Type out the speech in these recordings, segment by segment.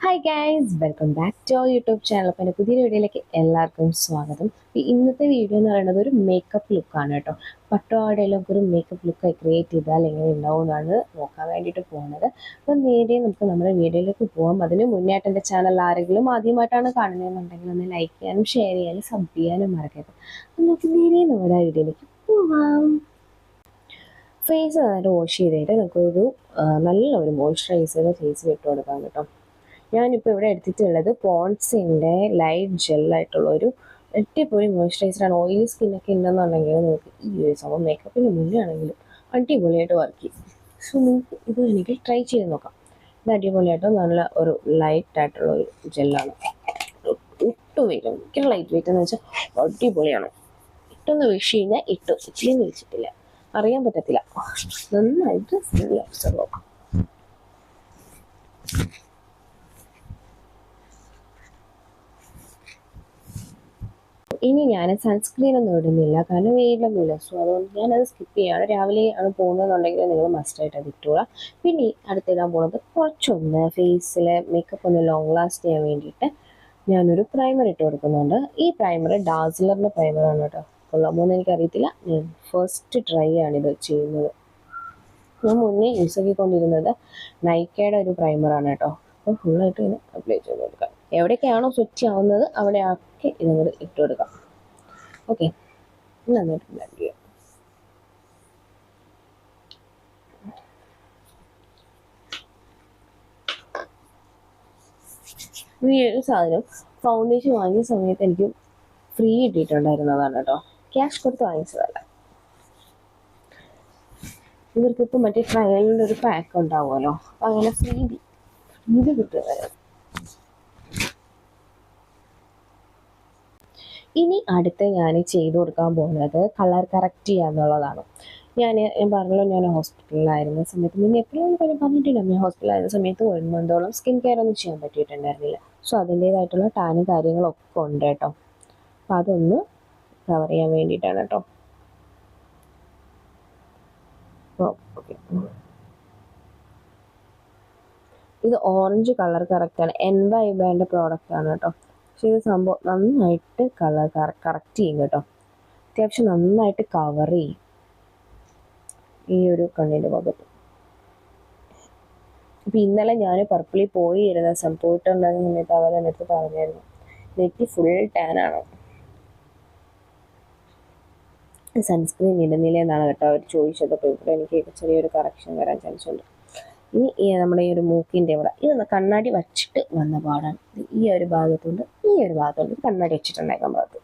Hi guys, welcome back to our YouTube channel. അപ്പോൾ എൻ്റെ പുതിയ വീഡിയോയിലേക്ക് എല്ലാവർക്കും സ്വാഗതം. ഇന്നത്തെ വീഡിയോ എന്ന് പറയുന്നത് ഒരു മേക്കപ്പ് ലുക്കാണ് കേട്ടോ. പട്ടുപാവാടയിലൊക്കെ ഒരു മേക്കപ്പ് ലുക്ക് ക്രിയേറ്റ് ചെയ്താൽ എങ്ങനെ ഉണ്ടാവും എന്നാണ് നോക്കാൻ വേണ്ടിയിട്ട് പോകുന്നത്. അപ്പോൾ നേരെ നമുക്ക് നമ്മുടെ വീഡിയോയിലേക്ക് പോകാം. അതിന് മുന്നേ എൻ്റെ ചാനൽ ആരെങ്കിലും ആദ്യമായിട്ടാണ് കാണുന്നതെന്നുണ്ടെങ്കിൽ ഒന്ന് ലൈക്ക് ചെയ്യാനും ഷെയർ ചെയ്യാനും സബ് ചെയ്യാനും മറക്കരുത്. അപ്പോൾ നമുക്ക് നേരെ നമ്മുടെ വീഡിയോയിലേക്ക് പോവാം. ഫേസ് നന്നായിട്ട് വാഷ് ചെയ്തിട്ട് നമുക്കൊരു നല്ലൊരു മോയ്സ്ചറൈസർ ഫേസിൽ ഇട്ട് കൊടുക്കാം കേട്ടോ. ഞാനിപ്പോൾ ഇവിടെ എടുത്തിട്ടുള്ളത് പോൺസിൻ്റെ ലൈറ്റ് ജെല്ലായിട്ടുള്ള ഒരു അടിപൊളി മോയ്സ്ചറൈസറാണ്. ഓയിലി സ്കിന്നൊക്കെ ഉണ്ടെന്നുണ്ടെങ്കിൽ നിങ്ങൾക്ക് ഈ ഒരു സംഭവം മേക്കപ്പിന് മുന്നേ ആണെങ്കിലും അടിപൊളിയായിട്ട് വർക്ക് ചെയ്യും. സോ നിങ്ങൾക്ക് ഇത് എനിക്ക് ട്രൈ ചെയ്ത് നോക്കാം. ഇത് അടിപൊളിയായിട്ട് നല്ല ഒരു ലൈറ്റായിട്ടുള്ള ഒരു ജെല്ലാണ്. ഒട്ടും വെയിറ്റ് ഭയങ്കര ലൈറ്റ് വെയിറ്റ് എന്ന് വെച്ചാൽ അടിപൊളിയാണ്. ഇട്ടൊന്ന് വീശി കഴിഞ്ഞാൽ ഇച്ചിരി വെച്ചിട്ടില്ല, അറിയാൻ പറ്റത്തില്ല. നന്നായിട്ട് സ്കിന്നിൽ അബ്സർവ് ആവും. ഇനി ഞാൻ സൺസ്ക്രീൻ ഒന്നും ഇടുന്നില്ല, കാരണം വെയിലൊന്നുമില്ല. സോ അതുകൊണ്ട് ഞാനത് സ്കിപ്പ് ചെയ്യാണ്. രാവിലെ ആണ് പോകുന്നതെന്നുണ്ടെങ്കിൽ നിങ്ങൾ മസ്റ്റായിട്ട് അത് ഇട്ടുകൊള്ളാം. പിന്നെ അടുത്തിടാൻ പോകുന്നത് കുറച്ചൊന്ന് ഫേസിലെ മേക്കപ്പ് ഒന്ന് ലോങ് ലാസ്റ്റ് ചെയ്യാൻ വേണ്ടിയിട്ട് ഞാനൊരു പ്രൈമർ ഇട്ട് കൊടുക്കുന്നുണ്ട്. ഈ പ്രൈമർ ഡാസ്ലറിൻ്റെ പ്രൈമറാണ് കേട്ടോ. കൊള്ളാമോന്ന് എനിക്കറിയത്തില്ല, ഞാൻ ഫസ്റ്റ് ട്രൈ ആണിത് ചെയ്യുന്നത്. ഞാൻ മുന്നേ യൂസ് ആക്കിക്കൊണ്ടിരുന്നത് നൈക്കയുടെ ഒരു പ്രൈമറാണ് കേട്ടോ. അപ്പോൾ ഫുള്ളായിട്ട് ഇങ്ങനെ അപ്ലൈ ചെയ്ത് കൊടുക്കാം. എവിടെയൊക്കെയാണോ സ്വിച്ച് ആവുന്നത് അവിടെയൊക്കെ ഇതങ്ങോട്ട് ഇട്ട് കൊടുക്കാം. ഓക്കെ, നന്നായിട്ട് ബ്ലെൻഡ് ചെയ്യാം. ഈ ഒരു സാധനം ഫൗണ്ടേഷൻ വാങ്ങിയ സമയത്ത് എനിക്ക് ഫ്രീ കിട്ടിയിട്ടുണ്ടായിരുന്നതാണ് കേട്ടോ. ക്യാഷ് കൊടുത്ത് വാങ്ങിച്ചതല്ല. ഇവർക്കിപ്പോൾ മറ്റേ ട്രയലിൻ്റെ ഒരു പാക്ക് ഉണ്ടാവുമല്ലോ, അങ്ങനെ ഫ്രീ കിട്ടുന്നതായിരുന്നു. ഇനി അടുത്ത് ഞാൻ ചെയ്തു കൊടുക്കാൻ പോകുന്നത് കളർ കറക്റ്റ് ചെയ്യുക എന്നുള്ളതാണ്. ഞാൻ പറഞ്ഞല്ലോ, ഞാൻ ഹോസ്പിറ്റലിലായിരുന്ന സമയത്ത് മുന്നേ എപ്പോഴും പറഞ്ഞിട്ടില്ല, ഞാൻ ഹോസ്പിറ്റലായിരുന്ന സമയത്ത് 1 മന്തോളം സ്കിൻ കെയർ ഒന്നും ചെയ്യാൻ പറ്റിയിട്ടുണ്ടായിരുന്നില്ല. സോ അതിൻ്റേതായിട്ടുള്ള ടാനും കാര്യങ്ങളൊക്കെ ഉണ്ട് കേട്ടോ. അപ്പം അതൊന്ന് കവർ ചെയ്യാൻ വേണ്ടിയിട്ടാണ് കേട്ടോ. ഓക്കെ, ഇത് ഓറഞ്ച് കളർ കറക്റ്റാണ്. എൻവൈബേൻ്റെ പ്രോഡക്റ്റ് ആണ് കേട്ടോ. പക്ഷേ ഇത് സംഭവം നന്നായിട്ട് കളർ കറക്റ്റ് ചെയ്യും കേട്ടോ. അത്യാവശ്യം നന്നായിട്ട് കവർ ചെയ്യും ഈ ഒരു കണ്ണിൻ്റെ ഭാഗത്ത്. അപ്പം ഇന്നലെ ഞാൻ പർപ്പിളിൽ പോയിട്ടുണ്ടായിരുന്ന സമയത്ത് അവർ എൻ്റെ അടുത്ത് പറഞ്ഞായിരുന്നു, നെറ്റി ഫുൾ ടാനാണ്, സൺസ്ക്രീൻ ഇടുന്നില്ല എന്നാണ് കേട്ടോ അവർ ചോദിച്ചത്. അപ്പോൾ ഇവിടെ എനിക്ക് ചെറിയൊരു കറക്ഷൻ വരാൻ ചാൻസ് ഉണ്ട്. ഇനി നമ്മുടെ ഈ ഒരു മൂക്കിൻ്റെ ഇവിടെ ഇതൊന്ന് കണ്ണാടി വച്ചിട്ട് വന്ന പാടാണ്. ഈ ഒരു ഭാഗത്തുണ്ട്, ഈ ഒരു ഭാഗത്തുണ്ട് കണ്ണാടി വെച്ചിട്ടുണ്ടായിരിക്കാൻ ഭാഗത്ത്.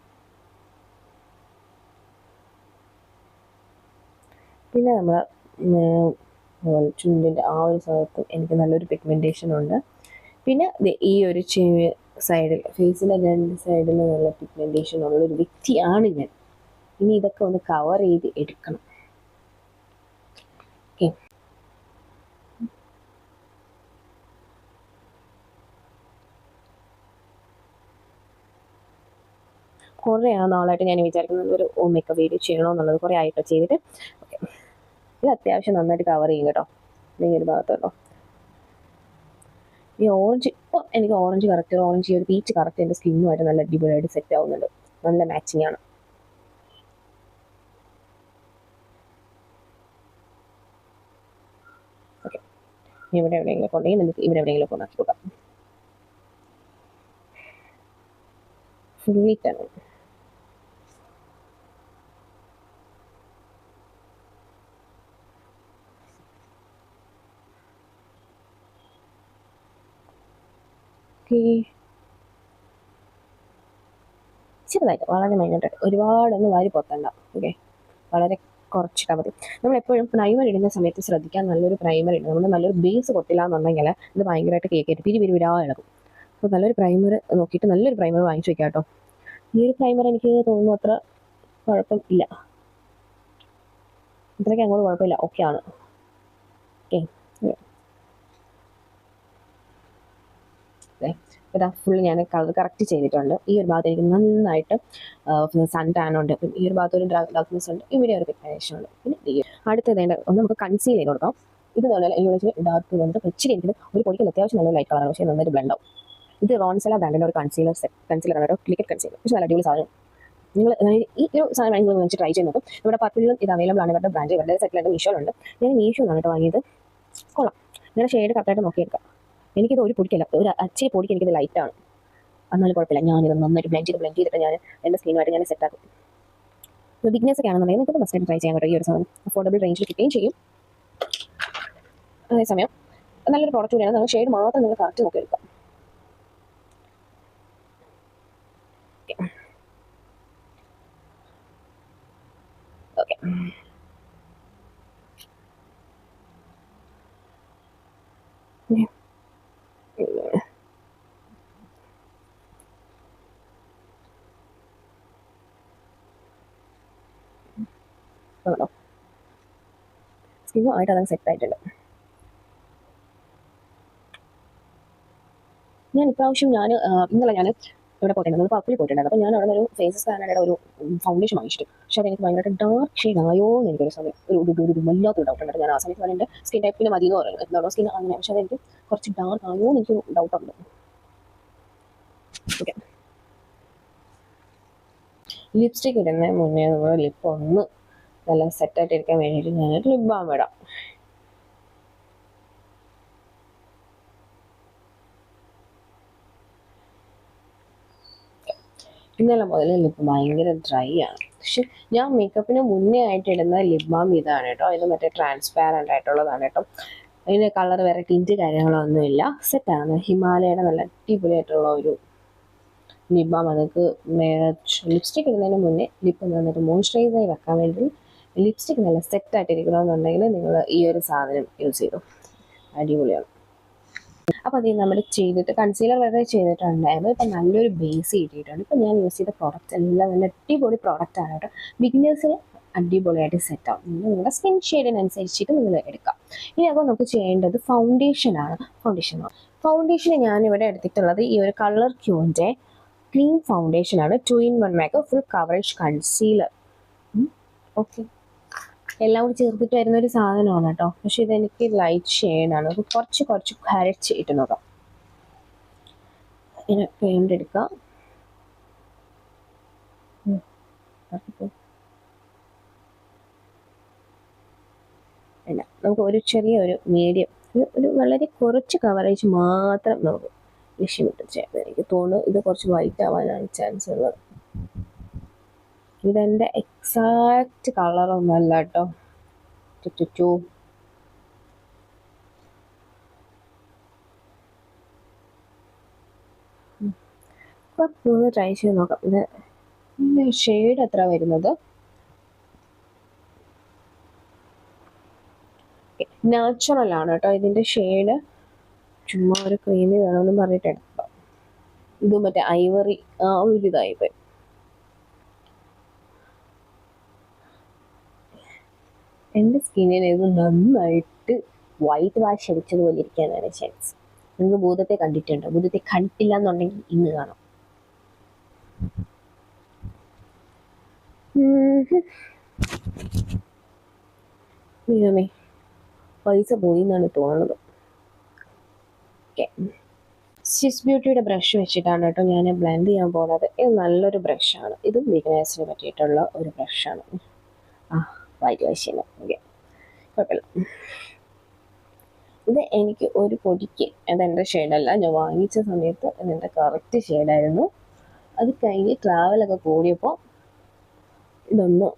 പിന്നെ നമ്മുടെ ചുണ്ടിൻ്റെ ആ ഒരു ഭാഗത്ത് എനിക്ക് നല്ലൊരു പിഗ്മെൻറ്റേഷൻ ഉണ്ട്. പിന്നെ ഈ ഒരു സൈഡിൽ, ഫേസിലെ 2 സൈഡിൽ നല്ല പിഗ്മെൻറ്റേഷൻ ഉള്ളൊരു വ്യക്തിയാണ് ഞാൻ. ഇനി ഇതൊക്കെ ഒന്ന് കവർ ചെയ്ത് എടുക്കണം. ഓക്കെ, കുറേ നാളായിട്ട് ഞാൻ വിചാരിക്കുന്നത് ഒരു മേക്കപ്പ് വീഡിയോ ചെയ്യണമെന്നുള്ളത്, കുറേ ആയിട്ട് ചെയ്തിട്ട്. ഓക്കെ, ഇത് അത്യാവശ്യം നന്നായിട്ട് കവർ ചെയ്യും കേട്ടോ. ഈ ഒരു ഭാഗത്ത് കേട്ടോ. ഈ ഓറഞ്ച്, ഇപ്പോൾ എനിക്ക് ഓറഞ്ച് കറക്റ്റ്, ഓറഞ്ച് ഈ ഒരു പീച്ച് കറക്റ്റ് എൻ്റെ സ്കിന്നുമായിട്ട് നല്ല അടിപൊളിയായിട്ട് സെറ്റ് ആവുന്നുണ്ട്. നല്ല മാച്ചിങ് ആണ്. ഓക്കെ, ഇവിടെ എവിടെയെങ്കിലും ഉണ്ടെങ്കിൽ നമുക്ക് ഇവിടെ എവിടെയെങ്കിലും ഒക്കെ ആക്കി കൊടുക്കാം. ഫുള്ളിട്ടാണ്. ചെറുതായിട്ട്, വളരെ മൈനോട്ടായിട്ട്, ഒരുപാടൊന്നും വാരി പൊത്തണ്ട. ഓക്കെ, വളരെ കുറച്ചിട്ടാൽ മതി. നമ്മളെപ്പോഴും പ്രൈമർ ഇടുന്ന സമയത്ത് ശ്രദ്ധിക്കാൻ, നല്ലൊരു പ്രൈമർ ഇടും. നമ്മൾ നല്ലൊരു ബേസ് കൊട്ടില്ല എന്നുണ്ടെങ്കിൽ ഇത് ഭയങ്കരമായിട്ട് കേൾക്കിയിട്ട് പിരിവിരാ ഇളകും. അപ്പോൾ നല്ലൊരു പ്രൈമർ നോക്കിയിട്ട് നല്ലൊരു പ്രൈമർ വാങ്ങിച്ചു വയ്ക്കാം കേട്ടോ. ഈ ഒരു പ്രൈമർ എനിക്ക് തോന്നുന്നു അത്ര കുഴപ്പം ഇല്ല, ഇത്രയ്ക്ക് അങ്ങോട്ട് കുഴപ്പമില്ല, ഓക്കെ ആണ്. ഓക്കെ, ഇതാ ഫുൾ ഞാൻ കളർ കറക്റ്റ് ചെയ്തിട്ടുണ്ട്. ഈ ഒരു ഭാഗത്ത് എനിക്ക് നന്നായിട്ട് സൺ ടാൻ ഉണ്ട്. ഈ ഒരു ഭാഗത്ത് ഒരു ഡാർക്ക്നെസ് ഉണ്ട്, ഇവിടെ ഒരു പിഗ്മെന്റേഷൻ ഉണ്ട്. പിന്നെ അടുത്തത് ഒന്ന് നമുക്ക് കൺസീൽ ചെയ്ത് കൊടുക്കാം. ഇത് പറഞ്ഞാൽ എനിക്ക് വെച്ച് ഡാർക്ക് വന്നിട്ട് ഇച്ചിരി എനിക്ക് ഒരു പൊടിക്കൽ അത്യാവശ്യം നല്ല ലൈറ്റ് കളറാണ്, പക്ഷേ നന്നായിട്ട് ബ്ലെൻഡ് ആവും. ഇത് റോൺസെല ബ്രാൻഡിൻ്റെ ഒരു കൺസീലർ ആണ് കേട്ടോ, ലിക്വിഡ് കൺസീലർ. പക്ഷേ നല്ല അടിപൊളി സാധനം. നിങ്ങൾ ഈ ഒരു സാധനം നിങ്ങൾ വെച്ച് ട്രൈ ചെയ്ത് നോക്കും. ഇവിടെ പർപ്പിളിലും ഇത് അവൈലബിൾ ആണ്, ഇവരുടെ ബ്രാൻഡ് ഇവരുടെ സെറ്റിലായിട്ട് മീഷോയിലുണ്ട്. ഞാൻ മീഷോന്നാണ് കേട്ടോ വാങ്ങിയത്. കൊള്ളാം, നിങ്ങളുടെ ഷെയ്ഡ് കറക്റ്റായിട്ട് നോക്കിയെടുക്കാം. എനിക്കിത് ഒരു പൊടിക്കല്ല, ഒരു അച്ചേ പൊടിക്ക് എനിക്കിത് ലൈറ്റാണ്, എന്നാലും കുഴപ്പമില്ല. ഞാനിത് നന്നായിട്ട് ബ്ലെൻഡ് ചെയ്തിട്ട് ഞാൻ എൻ്റെ സ്കിന്നുമായിട്ട് ഞാൻ സെറ്റാക്കും. ബിഗ്നേഴ്സ് ഒക്കെ ആണെന്നുണ്ടെങ്കിൽ നിങ്ങൾക്ക് മസ്റ്റായിട്ട് ട്രൈ ചെയ്യാൻ കേട്ടോ. ഈ ഒരു സാധനം അഫോർഡബിൾ റേഞ്ചിൽ കിട്ടുകയും ചെയ്യും. അതേസമയം നല്ലൊരു പ്രോഡക്റ്റ് കൂടിയാണ്. നിങ്ങൾ ഷെയ്ഡ് മാത്രം നിങ്ങൾ കറക്റ്റ് നോക്കിയെടുക്കാം. ഓക്കെ, സ്കിന്നുമായിട്ട് അതങ്ങ് സെറ്റ് ആയിട്ടുണ്ട്. ഞാൻ ഇപ്രാവശ്യം ഇന്നലെ ഞാൻ ഇവിടെ പോയിട്ടുണ്ടായിരുന്നു, നമ്മൾ പർപ്പിൽ പോയിട്ടുണ്ടായിരുന്നു. അപ്പോൾ ഞാൻ അവിടെ ഒരു ഫേസ് സ്കാനറുടെ ഒരു ഫൗണ്ടേഷൻ വാങ്ങിച്ചിട്ട്, പക്ഷേ അതെനിക്ക് ഭയങ്കരമായിട്ട് ഡാർക്ക് ഷെയ്ഡ് ആയോ എന്ന് എനിക്കൊരു സമയം ഒരു വല്ലാത്തൊരു ഡൗട്ട് ഉണ്ട്. ഞാൻ ആ സമയത്ത് ഞാൻ എൻ്റെ സ്കിൻ ടൈപ്പിന് മതി എന്ന് പറയുന്നത്, എന്താണോ സ്കിൻ അങ്ങനെ. പക്ഷേ അതെനിക്ക് കുറച്ച് ഡാർക്ക് ആയോ എന്ന് എനിക്കൊരു ഡൗട്ടുണ്ട്. ഓക്കെ, ലിപ്സ്റ്റിക് ഇടുന്നതിന് മുന്നേ നമ്മൾ ലിപ്പ് ഒന്ന് നല്ല സെറ്റായിട്ട് ഇരിക്കാൻ വേണ്ടിയിട്ട് ഞാനൊരു ലിപ് ബാം ഇടാം. ഇന്നലെ മുതൽ ലിപ്പ് ഭയങ്കര ഡ്രൈ ആണ്. പക്ഷെ ഞാൻ മേക്കപ്പിന് മുന്നേ ആയിട്ട് ഇടുന്ന ലിപ് ബാം ഇതാണ് കേട്ടോ. ഇത് മറ്റേ ട്രാൻസ്പാരൻ്റ് ആയിട്ടുള്ളതാണ് കേട്ടോ. അതിൻ്റെ കളർ വേറെ ടിൻറ്റ് കാര്യങ്ങളൊന്നുമില്ല, സെറ്റാണ്. ഹിമാലയയുടെ നല്ല അടിപൊളിയായിട്ടുള്ള ഒരു ലിപ് ബാം. നിങ്ങൾക്ക് ലിപ്സ്റ്റിക് ഇടുന്നതിന് മുന്നേ ലിപ്പ് നന്നായിട്ട് മോയ്സ്ചറൈസ് ആയി വെക്കാൻ വേണ്ടി ലിപ്സ്റ്റിക് നല്ല സെറ്റായിട്ടിരിക്കണമെന്നുണ്ടെങ്കിൽ നിങ്ങൾ ഈ ഒരു സാധനം യൂസ് ചെയ്തു, അടിപൊളിയാണ്. അപ്പോൾ അത് നമ്മൾ ചെയ്തിട്ട് കൺസീലർ വരെ ചെയ്തിട്ടുണ്ടായിരുന്നു. ഇപ്പം നല്ലൊരു ബേസ് കിട്ടിയിട്ടുണ്ട്. ഇപ്പം ഞാൻ യൂസ് ചെയ്ത പ്രോഡക്റ്റ് എല്ലാം നല്ല അടിപൊളി പ്രോഡക്റ്റാണ് കേട്ടോ. ബിഗിനേഴ്സിന് അടിപൊളിയായിട്ട് സെറ്റ് ആവും. നിങ്ങളുടെ സ്കിൻ ഷെയ്ഡിനനുസരിച്ചിട്ട് നിങ്ങൾ എടുക്കാം. ഇനി അപ്പോൾ നമുക്ക് ചെയ്യേണ്ടത് ഫൗണ്ടേഷനാണ്. ഫൗണ്ടേഷന് ഞാനിവിടെ എടുത്തിട്ടുള്ളത് ഈ ഒരു കളർ ക്യൂവിൻ്റെ ക്രീം ഫൗണ്ടേഷനാണ്. 2-in-1 makeup full coverage concealer. Okay, എല്ലാം കൂടി ചേർത്തിട്ട് വരുന്ന ഒരു സാധനമാണ് കേട്ടോ. പക്ഷെ ഇതെനിക്ക് ലൈറ്റ് ഷെയ്ഡാണ്. അപ്പോൾ കുറച്ച് കരച്ച് ഇട്ട് നോക്കാം. ഇങ്ങനെ പെയിൻ്റ് എടുക്കാം. അല്ല, നമുക്ക് ഒരു ചെറിയൊരു മീഡിയം ഒരു വളരെ കുറച്ച് കവറേജ് മാത്രം നമുക്ക് ലക്ഷ്യമിട്ട് ചെയ്യാം. എനിക്ക് തോന്നുന്നു ഇത് കുറച്ച് വൈറ്റ് ആവാനാണ് ചാൻസ് ഉള്ളത്. ഇതെൻ്റെ എക്സാക്റ്റ് കളറൊന്നുമല്ല കേട്ടോ. അപ്പം ട്രൈ ചെയ്ത് നോക്കാം. ഇത് ഷെയ്ഡ് എത്ര വരുന്നത്? നാച്ചുറൽ ആണ് കേട്ടോ ഇതിൻ്റെ ഷെയ്ഡ്. ചുമ്മാ ഒരു ക്രീമി വേണമെന്ന് പറഞ്ഞിട്ട് എടുക്കാം. ഇത് മറ്റേ ഐവറി ആ ഒരു ഇതായിപ്പോയി. എൻ്റെ സ്കിന്നിന് ഇത് നന്നായിട്ട് വൈറ്റ് വാഷ് അടിച്ചതുപോലെ ഇരിക്കാനാണ് ചാൻസ്. നിങ്ങൾ ഭൂതത്തെ കണ്ടിട്ടുണ്ടോ? ഭൂതത്തെ കണ്ടിട്ടില്ല എന്നുണ്ടെങ്കിൽ ഇന്ന് കാണാം. ദൈവമേ, പൈസ പോയി എന്നാണ് തോന്നുന്നത്. ഓക്കെ, സ്വിസ് ബ്യൂട്ടിയുടെ ബ്രഷ് വെച്ചിട്ടാണ് കേട്ടോ ഞാൻ ബ്ലെൻഡ് ചെയ്യാൻ പോകുന്നത്. ഇത് നല്ലൊരു ബ്രഷാണ്. ഇതും ബിഗിനേഴ്സിന് പറ്റിയിട്ടുള്ള ഒരു ബ്രഷാണ്. വൈറ്റ് വാഷ് ചെയ്യുന്നത്. ഓക്കെ, കുഴപ്പമില്ല. ഇത് എനിക്ക് ഒരു പൊടിക്ക്, അതെൻ്റെ ഷെയ്ഡല്ല, ഞാൻ വാങ്ങിച്ച സമയത്ത് ഇതെൻ്റെ കറക്റ്റ് ഷെയ്ഡായിരുന്നു. അത് കഴിഞ്ഞ് ട്രാവലൊക്കെ കൂടിയപ്പോൾ ഇതൊന്ന്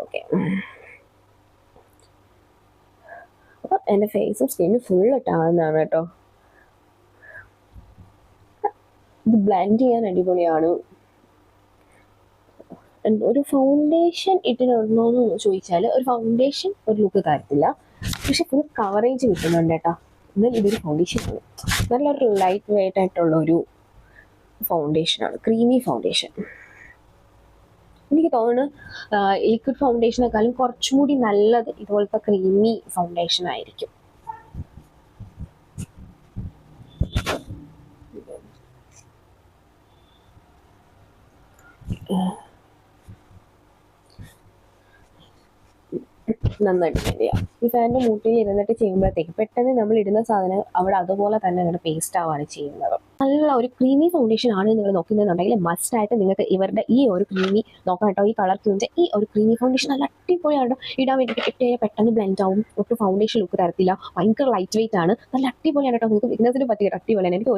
ഓക്കെ. അപ്പം എൻ്റെ ഫേസും സ്കിന്നും ഫുൾ ഇട്ടാവുന്നതാണ് കേട്ടോ. ഇത് ബ്ലെൻഡ് ചെയ്യാൻ അടിപൊളിയാണ്. ഒരു ഫൗണ്ടേഷൻ ഇട്ടിട്ടുണ്ടോയെന്ന് ചോദിച്ചാൽ ഒരു ഫൗണ്ടേഷൻ ഒരു ലുക്ക് തരത്തില്ല, പക്ഷെ ഫുൾ കവറേജ് കിട്ടുന്നുണ്ട് കേട്ടോ. എന്നാൽ ഇതൊരു ഫൗണ്ടേഷനാണ്, നല്ലൊരു ലൈറ്റ് വെയ്റ്റ് ആയിട്ടുള്ള ഒരു ഫൗണ്ടേഷനാണ്, ക്രീമി ഫൗണ്ടേഷൻ. എനിക്ക് തോന്നുന്നു ലിക്വിഡ് ഫൗണ്ടേഷനേക്കാളും കുറച്ചും കൂടി നല്ലത് ഇതുപോലത്തെ ക്രീമി ഫൗണ്ടേഷൻ ആയിരിക്കും. നന്നായിട്ട് ബ്ലെൻഡ് ചെയ്യാം. ഈ ഫാനിൻ്റെ മൂട്ടിൽ ഇരുന്നിട്ട് ചെയ്യുമ്പോഴത്തേക്ക് പെട്ടെന്ന് നമ്മൾ ഇടുന്ന സാധനം അവിടെ അതുപോലെ തന്നെ അങ്ങോട്ട് പേസ്റ്റ് ആവുകയാണ് ചെയ്യുന്നത്. നല്ല ഒരു ക്രീമി ഫൗണ്ടേഷൻ ആണ് നിങ്ങൾ നോക്കുന്നതെന്നുണ്ടെങ്കിൽ മസ്റ്റായിട്ട് നിങ്ങൾക്ക് ഇവരുടെ ഈ ഒരു ക്രീമി നോക്കാം കേട്ടോ. ഈ കളർ ക്യൂവിൻ്റെ ഈ ഒരു ക്രീമി ഫൗണ്ടേഷൻ നല്ല അടിപൊളിയാണ് ഇടാൻ വേണ്ടിയിട്ട്. ഇട്ട് കഴിഞ്ഞാൽ പെട്ടെന്ന് ബ്ലെൻഡ് ആവും, ഒട്ടും ഫൗണ്ടേഷൻ ലുക്ക് തരത്തില്ല, ഭയങ്കര ലൈറ്റ് വെയിറ്റ് ആണ്, നല്ല അടിപൊളിയാണ് കേട്ടോ. നിങ്ങൾക്ക് ബിഗ്നേഴ്സിന് പറ്റിയ അടിപൊളിയാണ്. എനിക്ക്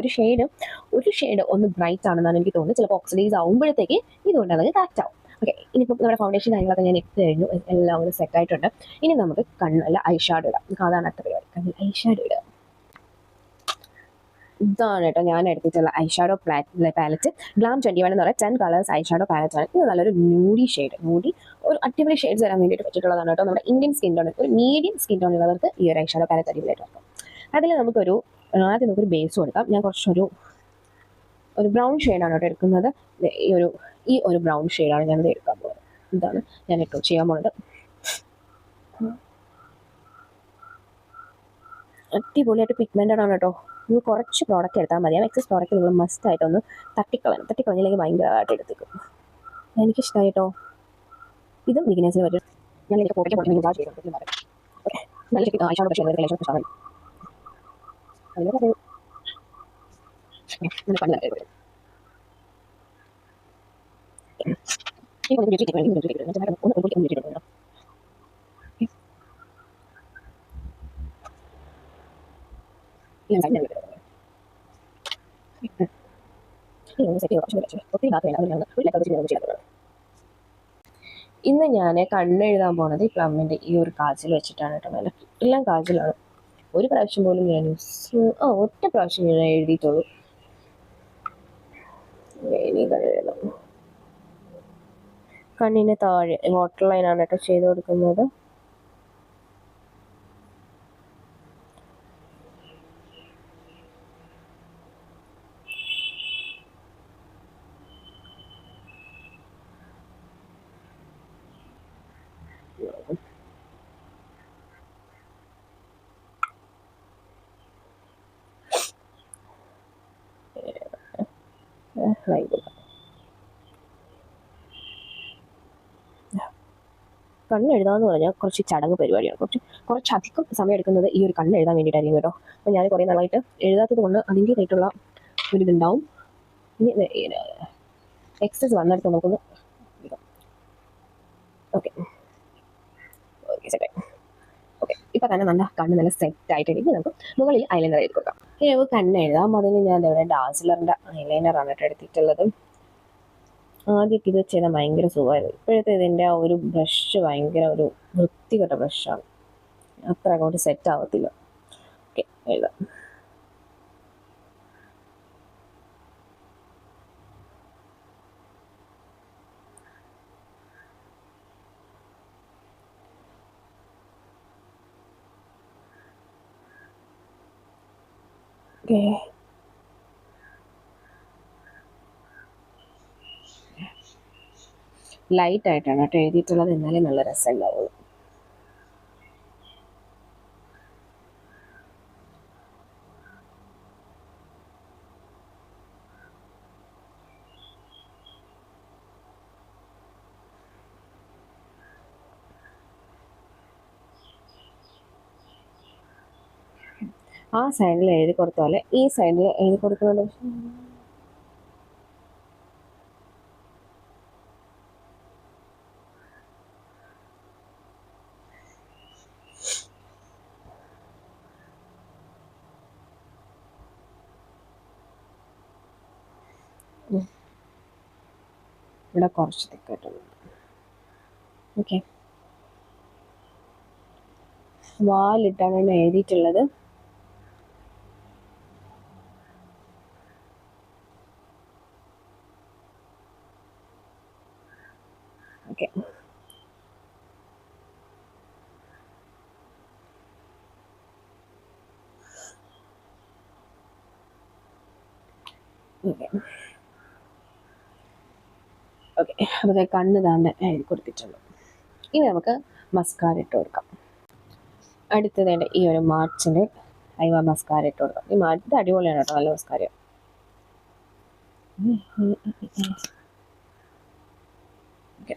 ഒരു ഷെയ്ഡ് ഒന്ന് ബ്രൈറ്റ് ആണെന്നാണ് എനിക്ക് തോന്നുന്നത്. ചിലപ്പോൾ ഓക്സിഡൈസ് ആകുമ്പോഴത്തേക്ക് ഇതുകൊണ്ട് അത് കറക്റ്റ് ആവും. ഓക്കെ, ഇനിയിപ്പോൾ നമ്മുടെ ഫൗണ്ടേഷൻ കാര്യങ്ങളൊക്കെ ഞാൻ ഇട്ട് കഴിഞ്ഞു, എല്ലാം ഒന്ന് സെറ്റ് ആയിട്ടുണ്ട്. ഇനി നമുക്ക് കണ്ണല്ല ഐ ഷാഡോ ഇടാം. അതാണ് അടുത്ത പരിപാടി, കണ്ണിൽ ഐ ഷാഡോ ഇടുക. ഇതാണ് കേട്ടോ ഞാൻ എടുത്തിട്ടുള്ള ഐ ഷാഡോ പാലറ്റ്. ഗ്ലാം 21 എന്ന് പറയുന്നത് 10 കളേഴ്സ് ഐ ഷാഡോ പാലറ്റ് ആണ്. ഇത് നല്ലൊരു ന്യൂഡി ഷെയ്ഡ്, ഒരു അടിപൊളി ഷെയ്ഡ്സ് വരാൻ വേണ്ടിയിട്ട് പറ്റിയിട്ടുള്ളതാണ് കേട്ടോ. നമ്മുടെ ഇന്ത്യൻ സ്കിൻ ടോൺ, ഒരു മീഡിയം സ്കിൻ ടോൺ ഉള്ളവർക്ക് ഈ ഒരു ഐ ഷാഡോ പാലറ്റ് അടിപൊളിയായിട്ട് നോക്കാം. അതിൽ ആദ്യം നമുക്കൊരു ബേസ് കൊടുക്കാം. ഞാൻ കുറച്ചൊരു ബ്രൗൺ ഷെയ്ഡാണ് കേട്ടോ എടുക്കുന്നത്. ഈ ഒരു ബ്രൗൺ ഷെയ്ഡാണ് ഞാനത് എടുക്കാൻ പോകുന്നത്. ഇതാണ് ഞാൻ ചെയ്യാൻ പോകുന്നത്. അടിപൊളിയായിട്ട് പിഗ്മെൻറ്റഡ് ആണ് കേട്ടോ. നിങ്ങൾ കുറച്ച് പ്രോഡക്റ്റ് എടുത്താൽ മതി. എക്സസ് പ്രോഡക്റ്റ് നിങ്ങൾ മസ്റ്റായിട്ടൊന്ന് തട്ടിക്കളഞ്ഞില്ലെങ്കിൽ ഭയങ്കരമായിട്ട് എടുത്തേക്കും. എനിക്കിഷ്ടമായി കേട്ടോ. ഇതും ബിഗിനേഴ്സിന് പറ്റും. ഞാൻ എനിക്ക് ഫോട്ടോ നല്ല ഇന്ന് ഞാൻ കണ്ണെഴുതാൻ പോണത് ഈ പ്ലമ്മിൻ്റെ ഈ ഒരു കാജൽ വെച്ചിട്ടാണ് കേട്ടോ. നല്ല എല്ലാം കാജലാണ്. ഒരു പ്രാവശ്യം പോലും ഞാൻ ഒറ്റ പ്രാവശ്യം ഞാൻ എഴുതിയിട്ടുള്ളൂ. ഇനി കണ്ണെഴുതാം. കണ്ണിന് താഴെ വാട്ടർ ലൈനാണ് കേട്ടോ ചെയ്ത് കൊടുക്കുന്നത്. കണ്ണെഴുതാന്ന് പറഞ്ഞാൽ കുറച്ച് ചടങ്ങ് പരിപാടിയാണ്. കുറച്ചധികം സമയം എടുക്കുന്നത് ഈ ഒരു കണ്ണെഴുതാൻ വേണ്ടിയിട്ടായിരിക്കും കേട്ടോ. അപ്പം ഞാൻ കുറേ നാളായിട്ട് എഴുതാത്തത് കൊണ്ട് അതിൻ്റേതായിട്ടുള്ള ഒരിതുണ്ടാവും. ഇനി എക്സസ് വന്നെടുത്ത് നമുക്കൊന്ന് ഓക്കെ സെറ്റായി. ഓക്കെ, ഇപ്പം തന്നെ നല്ല കണ്ണ് നല്ല സെറ്റ് ആയിട്ടുണ്ടെങ്കിൽ നമുക്ക് മുകളിൽ ഐലൈനർ എഴുതി കൊടുക്കാം. ഇനി കണ്ണെഴുതാം. അതിന് ഞാൻ ഇവിടെ ഡാസിലറിൻ്റെ ഐലൈനറാണ് കേട്ടോ എടുത്തിട്ടുള്ളത്. ആദ്യമൊക്കെ ഇത് ചെയ്താൽ ഭയങ്കര സുഖമായിരുന്നു. ഇപ്പോഴത്തെ ഇതിൻ്റെ ആ ഒരു ബ്രഷ് ഭയങ്കര ഒരു വൃത്തികെട്ട ബ്രഷാണ്, അത്ര അങ്ങോട്ട് സെറ്റ് ആവത്തില്ല. ഓക്കെ, എഴുതാം. ഓക്കെ, ലൈറ്റ് ആയിട്ടാണ് കേട്ടോ എഴുതിയിട്ടുള്ളത്, എന്നാലേ നല്ല രസം ഉണ്ടാവുള്ളൂ. ആ സൈഡിൽ എഴുതി കൊടുത്ത പോലെ ഈ സൈഡിൽ എഴുതി കൊടുക്കുന്നുണ്ട്. ഇവിടെ കുറച്ച് തിക്കായിട്ടുണ്ട്. ഓക്കെ, വാലിട്ടാണ് എഴുതിയിട്ടുള്ളത്. ഓക്കെ, ഓക്കെ ഓക്കെ അപ്പോൾ കണ്ണ് താണ്ട് എഴുതി കൊടുത്തിട്ടുണ്ട്. ഇനി നമുക്ക് മസ്കാര ഇട്ട് കൊടുക്കാം. അടുത്തതേണ്ട ഈ ഒരു മാർച്ചിൻ്റെ ഐവ മസ്കാര ഇട്ട് കൊടുക്കാം. ഈ മാർച്ച് അടിപൊളിയാണ് കേട്ടോ, നല്ല മസ്കാര. ഓക്കെ,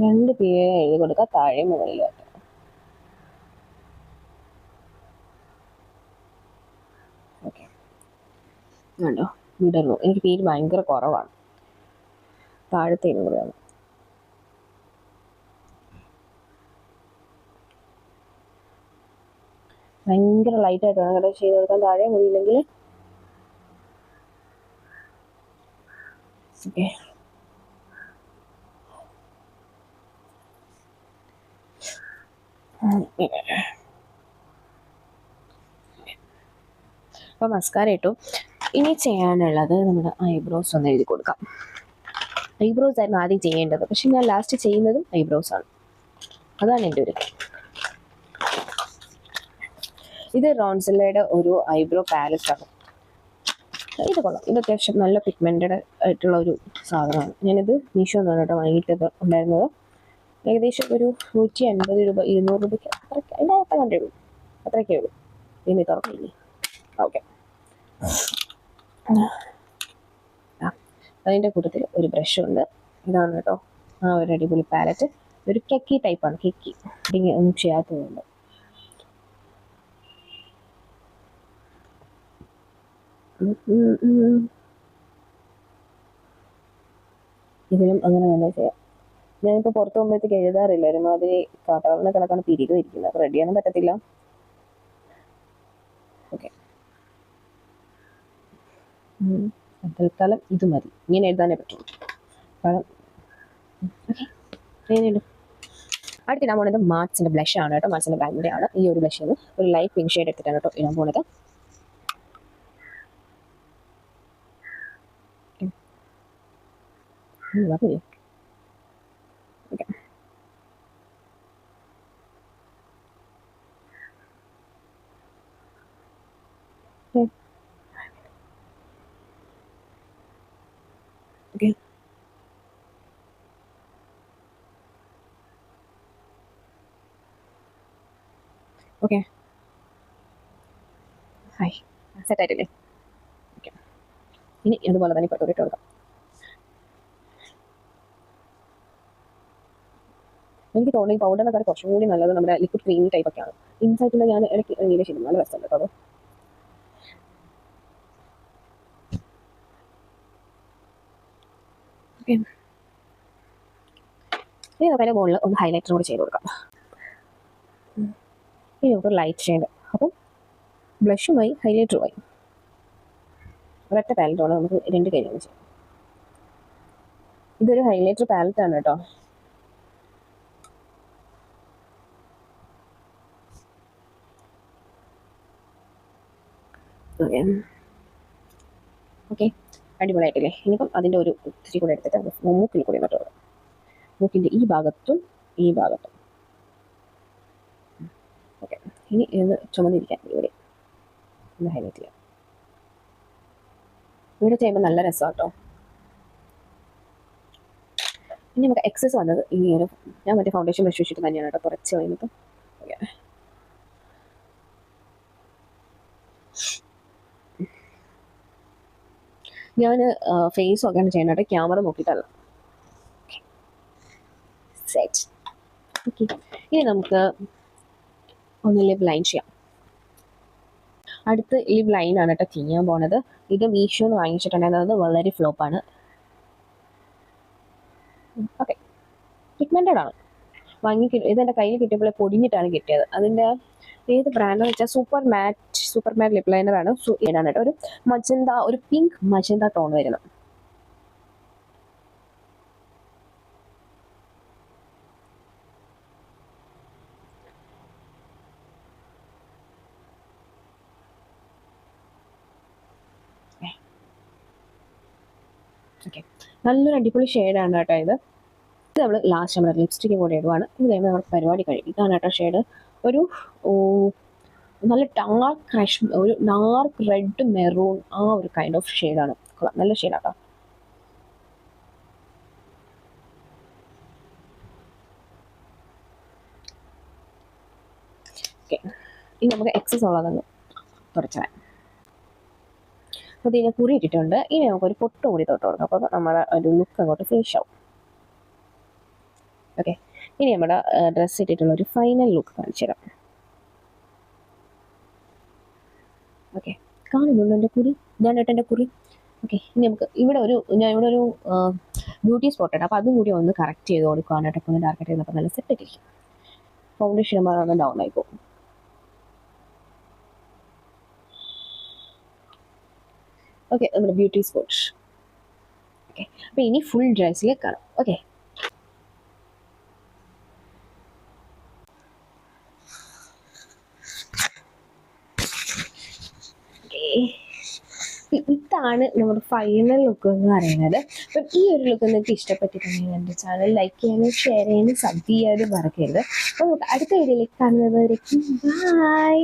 രണ്ട് പേര് എഴുതി കൊടുക്കുക, താഴെ മുകളിലോട്ട്. ഓക്കെ, കണ്ടോ വിടർന്നു. എനിക്ക് പേര് ഭയങ്കര കുറവാണ്, താഴത്തേനും കൂടെയാണ്. ഭയങ്കര ലൈറ്റായിട്ട് വേണം കേട്ടോ ചെയ്ത് കൊടുക്കാൻ, താഴെ മുടിയില്ലെങ്കിൽ. ഓക്കെ, അപ്പോൾ മസ്കാര ഇട്ടു. ഇനി ചെയ്യാനുള്ളത് നമ്മുടെ ഐബ്രോസ് ഒന്ന് എഴുതി കൊടുക്കാം. ഐബ്രോസ് ആയിരുന്നു ആദ്യം ചെയ്യേണ്ടത്, പക്ഷെ ഞാൻ ലാസ്റ്റ് ചെയ്യുന്നതും ഐബ്രോസ് ആണ്. അതാണ് എൻ്റെ ഒരു ഇത് റോൺസില്ലയുടെ ഒരു ഐബ്രോ പാലറ്റ് ആണ്. ഇത് കൊള്ളാം, ഇത് അത്യാവശ്യം നല്ല പിഗ്മെൻറ്റഡ് ആയിട്ടുള്ള ഒരു സാധനമാണ്. ഞാനിത് മീഷോ എന്നാണ് കേട്ടോ വാങ്ങിയിട്ടത് ഉണ്ടായിരുന്നത്. ഏകദേശം ഒരു 150 രൂപ 200 രൂപയ്ക്ക് അത്രയ്ക്ക് അതിൻ്റെ അകത്ത് കണ്ടേ ഉള്ളൂ, അത്രയ്ക്കേ ഉള്ളൂ. ഇനി തുറക്കില്ലേ? ഓക്കെ, അതിൻ്റെ കൂട്ടത്തിൽ ഒരു ബ്രഷ് ഉണ്ട്. ഇതാണ് കേട്ടോ ആ ഒരു അടിപൊളി പാലറ്റ്. ഒരു കെക്കി ടൈപ്പാണ്, കെക്കി ഒന്നും ചെയ്യാത്തതുണ്ട്. ഇതിലും അങ്ങനെ തന്നെ ചെയ്യാം. ഞാനിപ്പോൾ പുറത്ത് പോകുമ്പോഴത്തേക്ക് എഴുതാറില്ല, ഒരുമാതിരി കാട്ടാവുന്ന കിടക്കാണ് പിരികം ഇരിക്കുന്നത്, അപ്പോൾ റെഡി ചെയ്യാനും പറ്റത്തില്ല. ഓക്കെ, തൽക്കാലം ഇത് മതി, ഇങ്ങനെ എഴുതാനേ പറ്റുള്ളൂ. കാരണം ഓക്കെ, അടുത്ത് ഇടാൻ പോകുന്നത് മാർസിൻ്റെ ബ്ലഷ് ആണ് കേട്ടോ. മാർസിൻ്റെ ബ്രാൻഡിൻ്റെ ആണ്. ഈ ഒരു ബ്ലഷ് ഒരു ലൈറ്റ് പിങ്ക് ഷെയ്ഡ് എടുത്തിട്ടാണ് കേട്ടോ ഇടാൻ പോകുന്നത്. ഓക്കെ, ഓക്കെ, ഓക്കെ, ഹായ്, സെറ്റായിട്ടില്ലേ? ഓക്കെ, ഇനി അതുപോലെ തന്നെ ഇപ്പോൾ ഇട്ട് കൊടുക്കാം. എനിക്ക് തോന്നുന്നു ഈ പൗഡറിനൊക്കെ കുറച്ചും കൂടി നല്ലത് നമ്മുടെ ലിക്വിഡ് ക്രീമി ടൈപ്പൊക്കെയാണ്. ഇൻസൈറ്റിൽ ഞാൻ ഇടയ്ക്ക് നീല ശരി നല്ല രസമുണ്ട് കേട്ടോ അത്. ഓക്കെ, ഇനി നമുക്ക് അതിൻ്റെ മുകളിൽ ഒന്ന് ഹൈലൈറ്റർ കൂടി ചെയ്ത് കൊടുക്കാം. ഇനി നമുക്കൊരു ലൈറ്റ് ഷെയ്ഡ്, അപ്പം ബ്ലഷുമായി ഹൈലൈറ്ററുമായി ഒരൊറ്റ പാലറ്റാണ് നമുക്ക് രണ്ട് കൈകളും ചെയ്യാം. ഇതൊരു ഹൈലൈറ്റർ പാലറ്റാണ് കേട്ടോ. ഓക്കെ, അടിപൊളിയായിട്ടില്ലേ? ഇനിയിപ്പം അതിൻ്റെ ഒരു ഇത്തിരി കൂടെ എടുത്തിട്ട് മൂക്കിൽ കൂടി നട്ടോ, മൂക്കിൻ്റെ ഈ ഭാഗത്തും ഈ ഭാഗത്തും. ഓക്കെ, ഇനി ഇത് ചുമന്നിരിക്കാൻ ഇവിടെ ഒന്ന് ഹൈലൈറ്റ് ചെയ്യാം. ഇവിടെ ചെയ്യുമ്പോൾ നല്ല രസം കേട്ടോ. ഇനി നമുക്ക് എക്സസ് വന്നത് ഈ ഒരു ഞാൻ മറ്റേ ഫൗണ്ടേഷൻ ബ്രഷ് വെച്ചിട്ട് തന്നെയാണ് കേട്ടോ കുറച്ച് കഴിഞ്ഞിട്ട്. ഓക്കെ, ഞാൻ ഫേസ് ഒക്കെയാണ് ചെയ്യുന്നത് കേട്ടോ, ക്യാമറ നോക്കിയിട്ടല്ല. സെറ്റ്. ഓക്കെ, ഇനി നമുക്ക് ഒന്ന് ലിപ് ലൈൻ ചെയ്യാം. അടുത്ത് ലിപ് ലൈനാണ് കേട്ടോ ചെയ്യാൻ പോണത്. ഇത് മീഷോന്ന് വാങ്ങിച്ചിട്ടുണ്ടായിരുന്നത് വളരെ ഫ്ലോപ്പാണ്. ഓക്കെ, പിഗ്മെൻറ്റഡ് ആണ്. ഇതെൻ്റെ കയ്യിൽ കിട്ടിയപ്പോൾ പൊടിഞ്ഞിട്ടാണ് കിട്ടിയത്. അതിൻ്റെ ഏത് ബ്രാൻഡെന്ന് വെച്ചാൽ സൂപ്പർ മാറ്റ് ലിപ് ലൈനറാണ്. ഇതാണ് കേട്ടോ, ഒരു മജന്ത, ഒരു പിങ്ക് മജന്ത ടോൺ വരുന്നത്. ഓക്കെ, നല്ലൊരു അടിപൊളി ഷെയ്ഡാണ് കേട്ടോ ഇത്. ഇത് നമ്മൾ ലാസ്റ്റ് നമ്മുടെ ലിപ്സ്റ്റിക്കും കൂടെ ഇടുവാണ്. ഇത് കഴിയുമ്പോൾ നമ്മുടെ പരിപാടി കഴിയും. ഇതാണ് കേട്ടോ ഷെയ്ഡ്, ഒരു നല്ല ഡാർക്ക് ഒരു ഡാർക്ക് റെഡ് മെറൂൺ ആ ഒരു കൈൻഡ് ഓഫ് ഷെയ്ഡാണ്. കൊള്ളാം, നല്ല ഷെയ്ഡാട്ടോ. ഓക്കെ, ഇനി നമുക്ക് എക്സസ് ഉള്ളതൊന്ന് തുടച്ചാൽ. അപ്പോൾ ഇതിനെ കുറി ഇട്ടിട്ടുണ്ട്. ഇനി നമുക്കൊരു പൊട്ട് കൂടി തൊട്ട് കൊടുക്കാം. അപ്പോൾ നമ്മുടെ ഒരു ലുക്ക് അങ്ങോട്ട് ഫിനിഷ് ആവും. ഓക്കെ, ഇനി നമ്മുടെ ഡ്രസ്സ് ഇട്ടിട്ടുള്ള ഒരു ഫൈനൽ ലുക്ക് കാണിച്ചു തരാം. ഓക്കെ, കാണുന്നുണ്ടോ എൻ്റെ കുറി? ഇതാണ് കേട്ടോ എൻ്റെ കുറി. ഓക്കെ, ഇനി നമുക്ക് ഞാൻ ഇവിടെ ഒരു ബ്യൂട്ടി സ്പോട്ട് ഉണ്ട്. അപ്പോൾ അതും കൂടി ഒന്ന് കറക്റ്റ് ചെയ്ത് കൊടുക്കുകയാണ് കേട്ടോ. ഒന്ന് ഡാർക്ക് ചെയ്യുന്നപ്പോൾ നല്ല സെറ്റ് ആയിരിക്കും. ഫൗണ്ടേഷൻ ഒന്ന് ഡൗൺ ആയി പോകും. ഓക്കെ, നമ്മുടെ ബ്യൂട്ടി സ്പോട്ട്. ഓക്കെ, അപ്പോൾ ഇനി ഫുൾ ഡ്രസ്സിലേക്ക് കാണാം. ഓക്കെ, ഇതാണ് നമ്മുടെ ഫൈനൽ ലുക്ക് എന്ന് പറയുന്നത്. അപ്പം ഈ ഒരു ലുക്ക് നിങ്ങൾക്ക് ഇഷ്ടപ്പെട്ടിട്ടുണ്ടെങ്കിൽ എൻ്റെ ചാനൽ ലൈക്ക് ചെയ്യാനും ഷെയർ ചെയ്യാനും സബ് ചെയ്യാനും മറക്കരുത്. അപ്പോൾ നമുക്ക് അടുത്ത വീഡിയോയിലേക്ക് കാണുന്നത് വരയ്ക്കും ബൈ.